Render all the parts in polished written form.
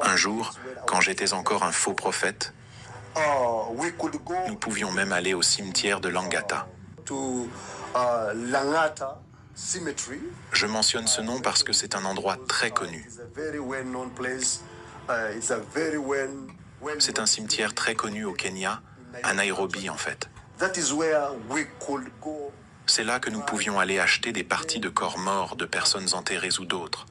Un jour, quand j'étais encore un faux prophète, nous pouvions même aller au cimetière de Langata. Je mentionne ce nom parce que c'est un endroit très connu. C'est un cimetière très connu au Kenya, à Nairobi en fait. C'est là que nous pouvions aller acheter des parties de corps morts de personnes enterrées ou d'autres.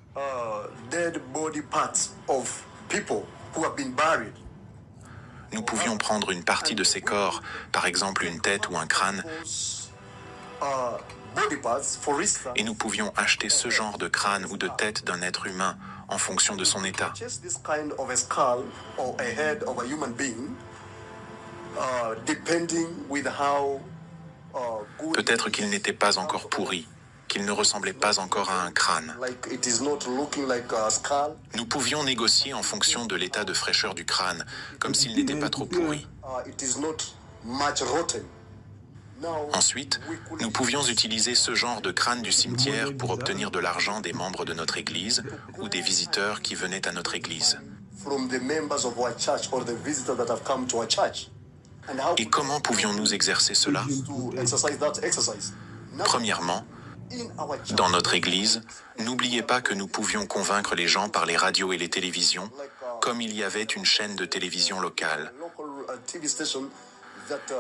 Nous pouvions prendre une partie de ces corps, par exemple une tête ou un crâne, et nous pouvions acheter ce genre de crâne ou de tête d'un être humain en fonction de son état. Peut-être qu'il n'était pas encore pourri, qu'il ne ressemblait pas encore à un crâne. Nous pouvions négocier en fonction de l'état de fraîcheur du crâne, comme s'il n'était pas trop pourri. Ensuite, nous pouvions utiliser ce genre de crâne du cimetière pour obtenir de l'argent des membres de notre église ou des visiteurs qui venaient à notre église. Et comment pouvions-nous exercer cela? Premièrement, dans notre église, n'oubliez pas que nous pouvions convaincre les gens par les radios et les télévisions, comme il y avait une chaîne de télévision locale.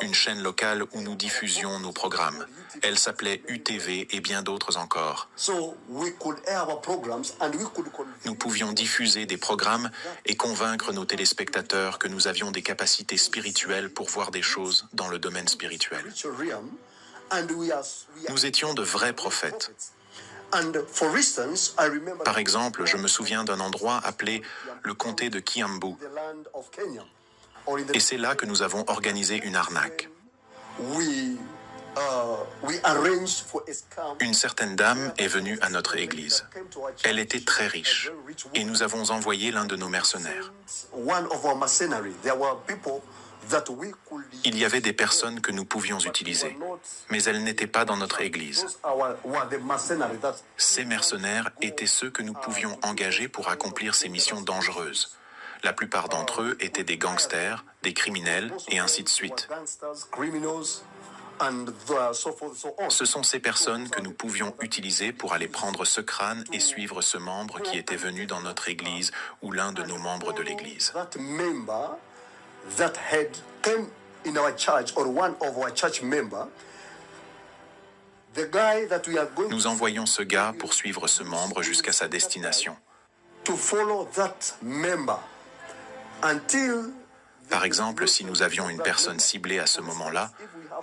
Une chaîne locale où nous diffusions nos programmes. Elle s'appelait UTV et bien d'autres encore. Nous pouvions diffuser des programmes et convaincre nos téléspectateurs que nous avions des capacités spirituelles pour voir des choses dans le domaine spirituel. Nous étions de vrais prophètes. Par exemple, je me souviens d'un endroit appelé le comté de Kiambu. Et c'est là que nous avons organisé une arnaque. Une certaine dame est venue à notre église. Elle était très riche et nous avons envoyé l'un de nos mercenaires. Il y avait des personnes que nous pouvions utiliser, mais elles n'étaient pas dans notre église. Ces mercenaires étaient ceux que nous pouvions engager pour accomplir ces missions dangereuses. La plupart d'entre eux étaient des gangsters, des criminels, et ainsi de suite. Ce sont ces personnes que nous pouvions utiliser pour aller prendre ce crâne et suivre ce membre qui était venu dans notre église ou l'un de nos membres de l'église. Nous envoyons ce gars pour suivre ce membre jusqu'à sa destination. Par exemple, si nous avions une personne ciblée à ce moment-là,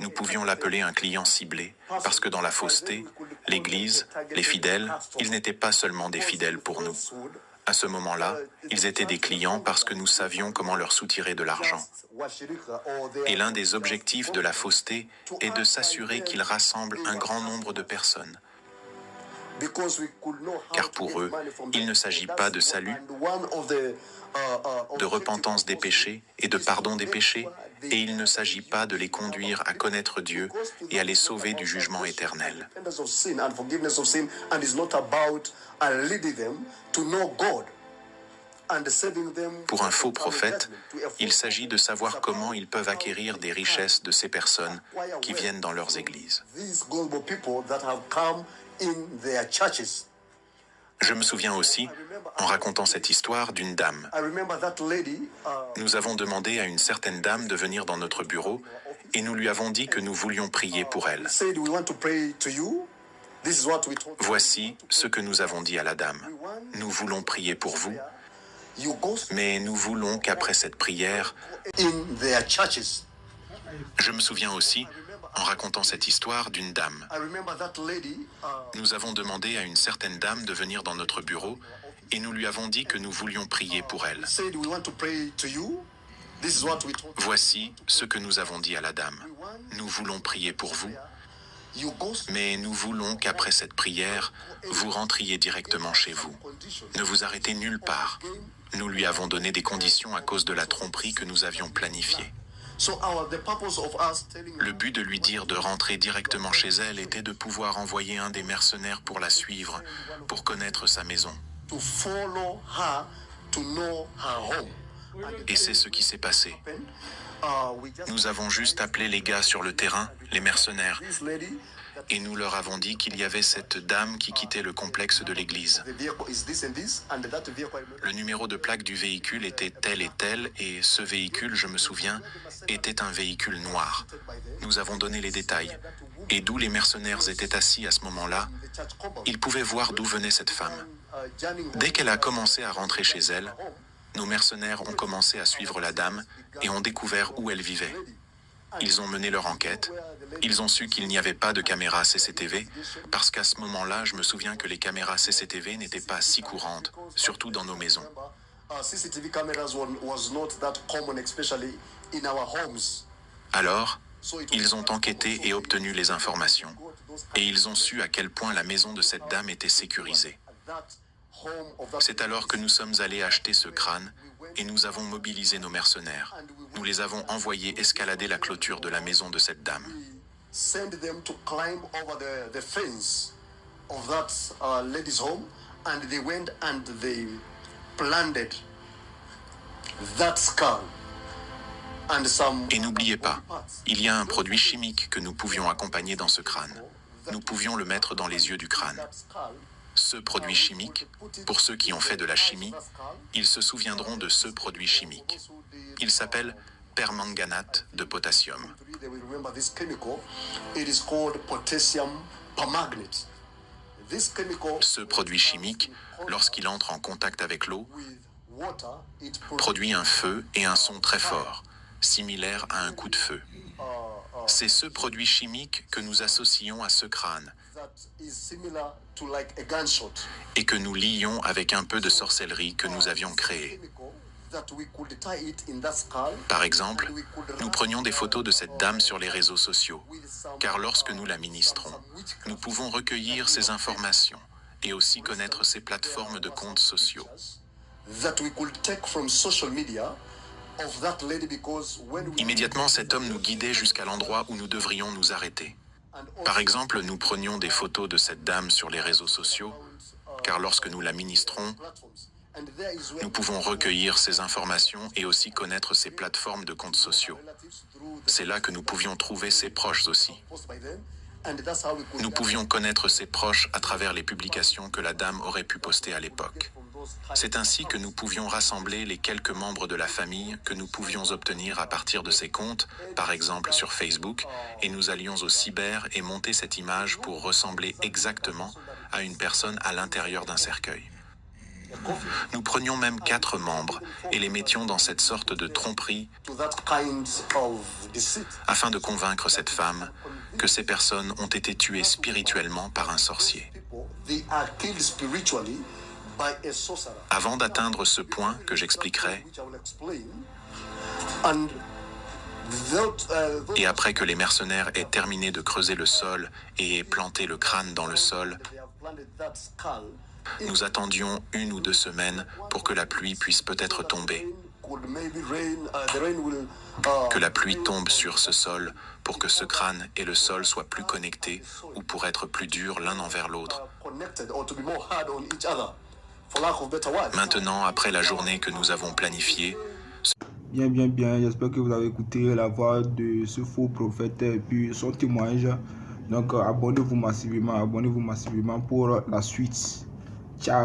nous pouvions l'appeler un client ciblé, parce que dans la fausseté, l'Église, les fidèles, ils n'étaient pas seulement des fidèles pour nous. À ce moment-là, ils étaient des clients parce que nous savions comment leur soutirer de l'argent. Et l'un des objectifs de la fausseté est de s'assurer qu'ils rassemblent un grand nombre de personnes. Car pour eux, il ne s'agit pas de salut, de repentance des péchés et de pardon des péchés, et il ne s'agit pas de les conduire à connaître Dieu et à les sauver du jugement éternel. Pour un faux prophète, il s'agit de savoir comment ils peuvent acquérir des richesses de ces personnes qui viennent dans leurs églises. Je me souviens aussi, en racontant cette histoire, d'une dame. Nous avons demandé à une certaine dame de venir dans notre bureau et nous lui avons dit que nous voulions prier pour elle. Voici ce que nous avons dit à la dame. Nous voulons prier pour vous, mais nous voulons qu'après cette prière... Je me souviens aussi, en racontant cette histoire, d'une dame. Nous avons demandé à une certaine dame de venir dans notre bureau et nous lui avons dit que nous voulions prier pour elle. Voici ce que nous avons dit à la dame. Nous voulons prier pour vous, mais nous voulons qu'après cette prière, vous rentriez directement chez vous. Ne vous arrêtez nulle part. Nous lui avons donné des conditions à cause de la tromperie que nous avions planifiée. Le but de lui dire de rentrer directement chez elle était de pouvoir envoyer un des mercenaires pour la suivre, pour connaître sa maison. Et c'est ce qui s'est passé. Nous avons juste appelé les gars sur le terrain, les mercenaires, et nous leur avons dit qu'il y avait cette dame qui quittait le complexe de l'église. Le numéro de plaque du véhicule était tel et tel, et ce véhicule, je me souviens, était un véhicule noir. Nous avons donné les détails, et d'où les mercenaires étaient assis à ce moment-là, ils pouvaient voir d'où venait cette femme. Dès qu'elle a commencé à rentrer chez elle, nos mercenaires ont commencé à suivre la dame et ont découvert où elle vivait. Ils ont mené leur enquête. Ils ont su qu'il n'y avait pas de caméras CCTV, parce qu'à ce moment-là, je me souviens que les caméras CCTV n'étaient pas si courantes, surtout dans nos maisons. Alors, ils ont enquêté et obtenu les informations, et ils ont su à quel point la maison de cette dame était sécurisée. C'est alors que nous sommes allés acheter ce crâne, et nous avons mobilisé nos mercenaires. Nous les avons envoyés escalader la clôture de la maison de cette dame. Send them to climb over the fence of that lady's home, and they went and they planted that skull and some. Et n'oubliez pas, il y a un produit chimique que nous pouvions accompagner dans ce crâne. Nous pouvions le mettre dans les yeux du crâne. Ce produit chimique, pour ceux qui ont fait de la chimie, ils se souviendront de ce produit chimique. Il s'appelle permanganate de potassium. Ce produit chimique, lorsqu'il entre en contact avec l'eau, produit un feu et un son très fort, similaire à un coup de feu. C'est ce produit chimique que nous associons à ce crâne et que nous lions avec un peu de sorcellerie que nous avions créé. Par exemple, nous prenions des photos de cette dame sur les réseaux sociaux, car lorsque nous la ministrons, nous pouvons recueillir ces informations et aussi connaître ces plateformes de comptes sociaux. Immédiatement, cet homme nous guidait jusqu'à l'endroit où nous devrions nous arrêter. Par exemple, nous prenions des photos de cette dame sur les réseaux sociaux, car lorsque nous la ministrons, nous pouvons recueillir ces informations et aussi connaître ces plateformes de comptes sociaux. C'est là que nous pouvions trouver ses proches aussi. Nous pouvions connaître ses proches à travers les publications que la dame aurait pu poster à l'époque. C'est ainsi que nous pouvions rassembler les quelques membres de la famille que nous pouvions obtenir à partir de ces comptes, par exemple sur Facebook, et nous allions au cyber et monter cette image pour ressembler exactement à une personne à l'intérieur d'un cercueil. Nous prenions même 4 membres et les mettions dans cette sorte de tromperie afin de convaincre cette femme que ces personnes ont été tuées spirituellement par un sorcier. Avant d'atteindre ce point que j'expliquerai, et après que les mercenaires aient terminé de creuser le sol et aient planté le crâne dans le sol, nous attendions 1 ou 2 semaines pour que la pluie puisse peut-être tomber. Que la pluie tombe sur ce sol pour que ce crâne et le sol soient plus connectés ou pour être plus durs l'un envers l'autre. Maintenant, après la journée que nous avons planifiée, Bien, j'espère que vous avez écouté la voix de ce faux prophète et puis son témoignage. Donc abonnez-vous massivement pour la suite. Ciao.